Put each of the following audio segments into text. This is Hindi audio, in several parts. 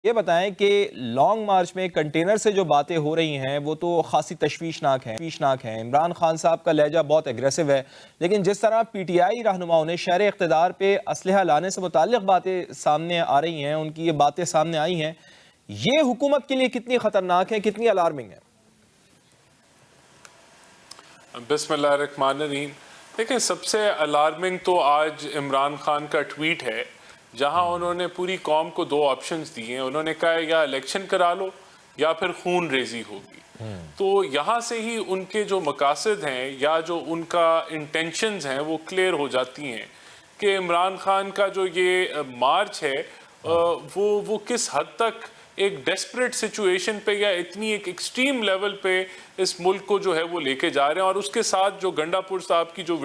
ये बताएं कि लॉन्ग मार्च में कंटेनर से जो बातें हो रही हैं वो तो खासी तशवीशनाक हैं। इमरान खान साहब का लहजा बहुत एग्रेसिव है, लेकिन जिस तरह पीटीआई रहनुमाओं ने शहर इक़्तिदार पे असलहा लाने से मुताल्लिक़ बातें सामने आ रही हैं, उनकी ये बातें सामने आई हैं, ये हुकूमत के लिए कितनी ख़तरनाक है, कितनी अलार्मिंग है? बिस्मिल्लाहिर्रहमानिर्रहीम। देखिए, सबसे अलार्मिंग तो आज इमरान खान का ट्वीट है, जहां उन्होंने पूरी कौम को दो ऑप्शंस दिए हैं। उन्होंने कहा या इलेक्शन करा लो या फिर खून रेजी होगी। तो यहाँ से ही उनके जो मकासद हैं या जो उनका इंटेंशंस हैं वो क्लियर हो जाती हैं कि इमरान खान का जो ये मार्च है वो किस हद तक एक डेस्परेट सिचुएशन पे या इतनी एक एक्सट्रीम लेवल पे इस मुल्क को जो है वो लेके जा रहे हैं। और उसके साथ जो गंडापुर साहब की जो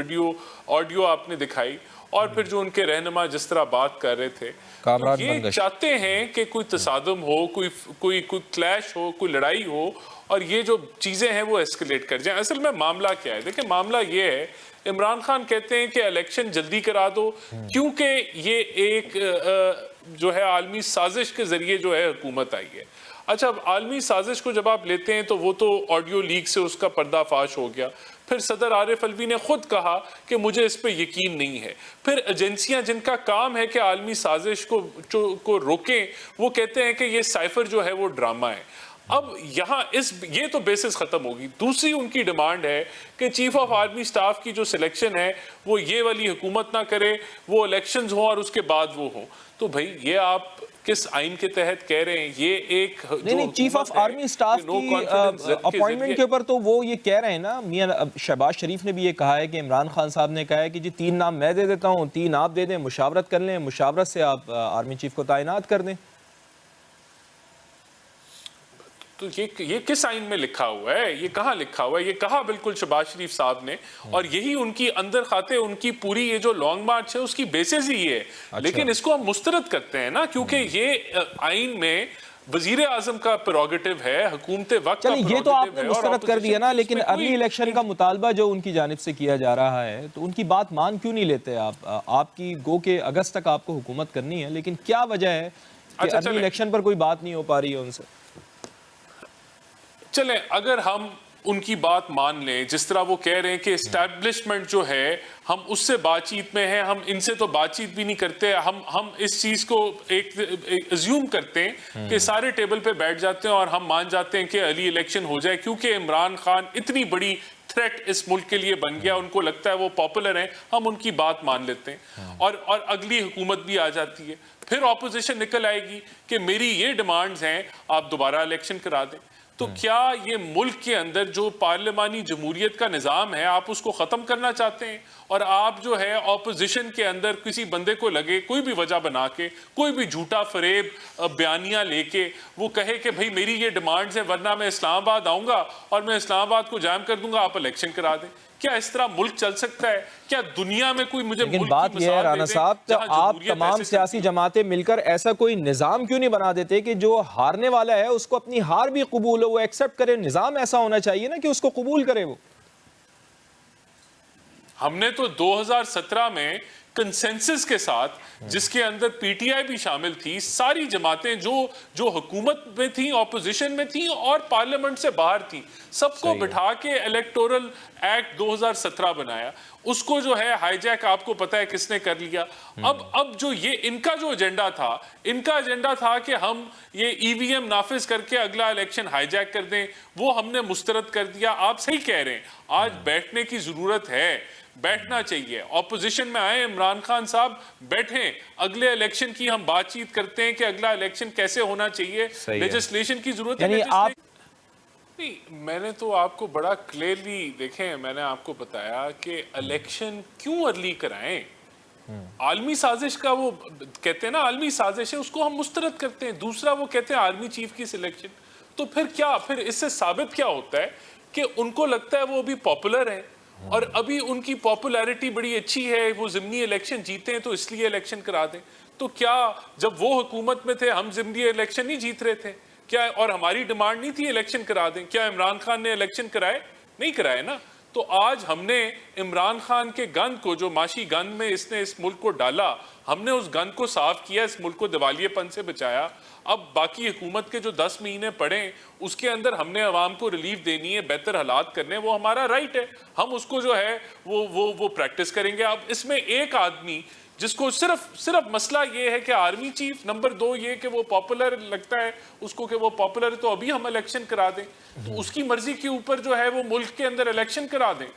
ऑडियो आपने दिखाई और फिर जो उनके रहनुमा जिस तरह बात कर रहे थे, तो ये चाहते हैं कि कोई तसादुम हो, कोई क्लैश हो, कोई लड़ाई हो और ये जो चीजें हैं वो एस्केलेट कर जाए। असल में मामला क्या है? देखिए, मामला ये है, इमरान खान कहते हैं कि इलेक्शन जल्दी करा दो क्योंकि ये एक जो है आलमी साजिश के जरिए जो है हुकूमत आई है। अच्छा, अब आलमी साजिश को जब आप लेते हैं तो वो तो ऑडियो लीक से उसका पर्दाफाश हो गया। फिर सदर आरिफ अलवी ने खुद कहा कि मुझे इस पे यकीन नहीं है। फिर एजेंसियां जिनका काम है कि आलमी साजिश को रोकें, वो कहते हैं कि ये साइफर जो है वो ड्रामा है। अब यहाँ ये तो बेसिस खत्म होगी। दूसरी उनकी डिमांड है कि चीफ ऑफ आर्मी स्टाफ की जो सिलेक्शन है वो ये वाली हुकूमत ना करे, वो इलेक्शंस हो और उसके बाद वो हो। तो भाई, ये आप किस आइन के तहत कह रहे हैं? ये एक नहीं, चीफ ऑफ आर्मी स्टाफ की अपॉइंटमेंट के ऊपर तो वो ये कह रहे हैं ना, मियां शहबाज शरीफ ने भी ये कहा है कि इमरान खान साहब ने कहा है कि जी 3 नाम मैं दे देता हूँ, 3 आप दे दें, मुशावरत कर लें, मुशावरत से आप आर्मी चीफ को तैनात कर दें। तो ये किस आइन में लिखा हुआ है? ये कहाँ लिखा हुआ है? ये कहा बिल्कुल शहबाज शरीफ साहब ने, और यही उनकी अंदर खाते उनकी पूरी ये जो लॉन्ग मार्च है उसकी बेसिस ही है। अच्छा। लेकिन इसको हम मुस्तरद करते हैं ना, क्योंकि ये आइन में वजीर आजम का प्रेरोगेटिव है, हुकूमत वक्त का ये तो आपने मुस्तरद कर दिया ना, लेकिन अर्ली इलेक्शन का मुतालबा जो उनकी जानिब से किया जा रहा है, तो उनकी बात मान क्यों नहीं लेते आप? आपकी गो के अगस्त तक आपको हुकूमत करनी है, लेकिन क्या वजह है कि अर्ली इलेक्शन पर कोई बात नहीं हो पा रही है उनसे? चलें, अगर हम उनकी बात मान लें, जिस तरह वो कह रहे हैं कि एस्टैब्लिशमेंट जो है हम उससे बातचीत में हैं, हम इनसे तो बातचीत भी नहीं करते, हम इस चीज को एक अज्यूम करते हैं कि सारे टेबल पे बैठ जाते हैं और हम मान जाते हैं कि अली इलेक्शन हो जाए क्योंकि इमरान खान इतनी बड़ी थ्रेट इस मुल्क के लिए बन गया, उनको लगता है वो पॉपुलर हैं, हम उनकी बात मान लेते हैं और अगली हुकूमत भी आ जाती है। फिर ऑपोजिशन निकल आएगी कि मेरी ये डिमांड्स हैं, आप दोबारा इलेक्शन करा दें। तो क्या ये मुल्क के अंदर जो पार्लिमानी जमहूरियत का निज़ाम है, आप उसको ख़त्म करना चाहते हैं? और आप जो है ऑपोजिशन के अंदर किसी बंदे को लगे कोई भी वजह बना के, कोई भी झूठा फरेब बयानिया लेके वो कहे कि भाई मेरी ये डिमांड्स है वरना मैं इस्लामाबाद आऊँगा और मैं इस्लामाबाद को जाम कर दूंगा, आप इलेक्शन करा दें। क्या इस तरह मुल्क चल सकता है? क्या दुनिया में कोई मुझे लेकिन बात यह है राना साहब, तो आप तमाम सियासी जमातें मिलकर ऐसा कोई निज़ाम क्यों नहीं बना देते कि जो हारने वाला है उसको अपनी हार भी कबूल हो, वो एक्सेप्ट करे? निज़ाम ऐसा होना चाहिए ना कि उसको कबूल करे वो। हमने तो 2017 में कंसेंसस के साथ, जिसके अंदर पीटीआई भी शामिल थी, सारी जमातें जो हुकूमत में थी, ऑपोजिशन में थी और पार्लियामेंट से बाहर थी, सबको बिठा के इलेक्टोरल एक्ट 2017 बनाया। उसको जो है हाईजैक आपको पता है किसने कर लिया। अब जो ये इनका जो एजेंडा था कि हम ये ईवीएम नाफिज करके अगला इलेक्शन हाईजैक कर दें, वो हमने मुस्तरद कर दिया। आप सही कह रहे हैं, आज बैठने की जरूरत है, बैठना चाहिए। ऑपोजिशन में आए इमरान खान साहब, बैठें, अगले इलेक्शन की हम बातचीत करते हैं कि अगला इलेक्शन कैसे होना चाहिए, लेजिस्लेशन की जरूरत है। नहीं, मैंने तो आपको बड़ा क्लियरली देखें, मैंने आपको बताया कि इलेक्शन क्यों अर्ली कराएं। आलमी साजिश का वो कहते हैं ना, आलमी साजिश है, उसको हम मुस्तरद करते हैं। दूसरा वो कहते हैं आर्मी चीफ की सिलेक्शन। तो फिर क्या, फिर इससे साबित क्या होता है कि उनको लगता है वो अभी पॉपुलर है और अभी उनकी पॉपुलैरिटी बड़ी अच्छी है, वो ज़िमनी इलेक्शन जीते हैं तो इसलिए इलेक्शन करा दें। तो क्या जब वो हुकूमत में थे हम ज़िमनी इलेक्शन नहीं जीत रहे थे क्या? और हमारी डिमांड नहीं थी इलेक्शन करा दें? क्या इमरान खान ने इलेक्शन कराए? नहीं कराए ना। तो आज हमने इमरान खान के गंद को, जो माशी गंद में इसने इस मुल्क को डाला, हमने उस गंद को साफ किया, इस मुल्क को दिवालियेपन से बचाया। अब बाकी हुकूमत के जो 10 महीने पड़े उसके अंदर हमने अवाम को रिलीफ देनी है, बेहतर हालात करने, वो हमारा राइट है, हम उसको जो है वो प्रैक्टिस करेंगे। अब इसमें एक आदमी जिसको सिर्फ मसला ये है कि आर्मी चीफ, नंबर 2 ये कि वो पॉपुलर लगता है उसको कि वो पॉपुलर है, तो अभी हम इलेक्शन करा दें, तो उसकी मर्जी के ऊपर जो है वो मुल्क के अंदर इलेक्शन करा दें।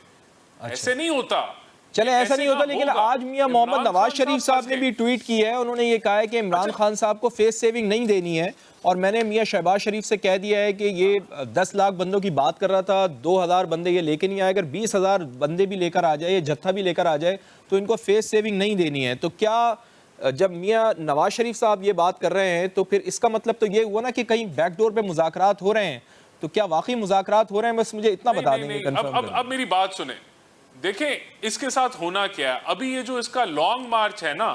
ऐसे नहीं होता। चले ऐसा नहीं होता, लेकिन आज मियां मोहम्मद नवाज शरीफ साहब ने भी ट्वीट की है। उन्होंने ये कहा है कि इमरान खान साहब को फेस सेविंग नहीं देनी है, और मैंने मियां शहबाज शरीफ से कह दिया है कि ये 10 लाख बंदों की बात कर रहा था, 2000 बंदे ये लेके नहीं आए, अगर 20,000 बंदे भी लेकर आ जाए, ये जत्था भी लेकर आ जाए, तो इनको फेस सेविंग नहीं देनी है। तो क्या जब मियां नवाज शरीफ साहब ये बात कर रहे हैं तो फिर इसका मतलब तो ये हुआ ना कि कहीं बैकडोर पे मुज़ाकरात हो रहे हैं? तो क्या वाकई मुज़ाकरात हो रहे हैं? बस मुझे इतना बता देंगे। अब मेरी बात सुने, देखें इसके साथ होना क्या है। अभी ये जो इसका लॉन्ग मार्च है ना,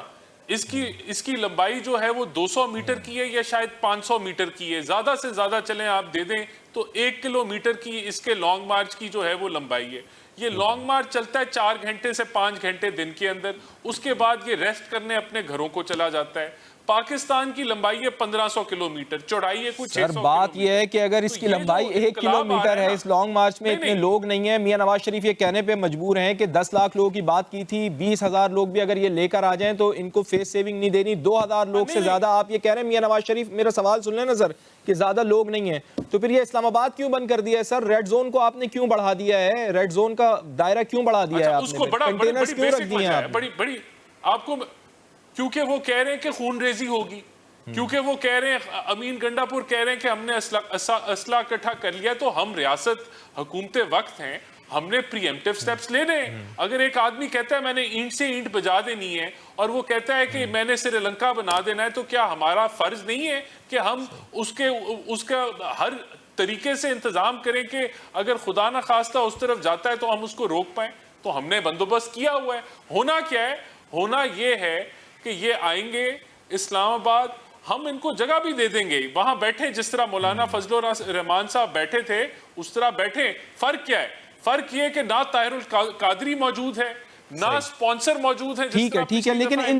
इसकी लंबाई जो है वो 200 मीटर की है या शायद 500 मीटर की है, ज्यादा से ज्यादा चलें आप दे दें तो 1 किलोमीटर की इसके लॉन्ग मार्च की जो है वो लंबाई है। ये लॉन्ग मार्च चलता है 4 घंटे से 5 घंटे दिन के अंदर, उसके बाद ये रेस्ट करने अपने घरों को चला जाता है। पाकिस्तान की लंबाई है 1500 किलोमीटर, चौड़ाई है कुछ 600 बात यह है कि अगर इसकी लंबाई 1 किलोमीटर है, इस लॉन्ग मार्च में इतने लोग नहीं है, मियां नवाज शरीफ ये कहने पे मजबूर हैं कि 10 लाख लोगों की बात की थी, 20,000 लोग भी अगर ये लेकर आ जाएं तो इनको फेस सेविंग नहीं देनी, 2000 लोग से ज्यादा आप ये कह रहे हैं। मियां नवाज शरीफ, मेरा सवाल सुन लेना सर, कि ज्यादा लोग नहीं है, तो फिर ये इस्लामाबाद क्यों बंद कर दिया है सर? रेड जोन को आपने क्यों बढ़ा दिया है? रेड जोन का दायरा क्यों बढ़ा दिया है आपने? कंटेनर्स क्यों रख दिए हैं? बड़ी आपको, क्योंकि वो कह रहे हैं कि खून रेजी होगी, क्योंकि वो कह रहे हैं, अमीन गंडापुर कह रहे हैं कि हमने असला इकट्ठा कर लिया। तो हम रियासत हुकूमत वक्त हैं, हमने प्रीएम्प्टिव स्टेप्स लेने हैं। अगर एक आदमी कहता है मैंने ईंट से ईंट बजा देनी है और वो कहता है कि मैंने श्रीलंका बना देना है, तो क्या हमारा फर्ज नहीं है कि हम उसका हर तरीके से इंतजाम करें कि अगर खुदा ना खास्ता उस तरफ जाता है तो हम उसको रोक पाए? तो हमने बंदोबस्त किया हुआ है। होना क्या है? होना ये है कि ये आएंगे इस्लामाबाद, हम इनको जगह भी दे देंगे, वहां बैठे जिस तरह मौलाना फजलुर रहमान साहब बैठे थे उस तरह बैठे। फर्क क्या है? फर्क ये कि ना ताहिरुल कादरी मौजूद है, ना स्पॉन्सर मौजूद है। ठीक है, लेकिन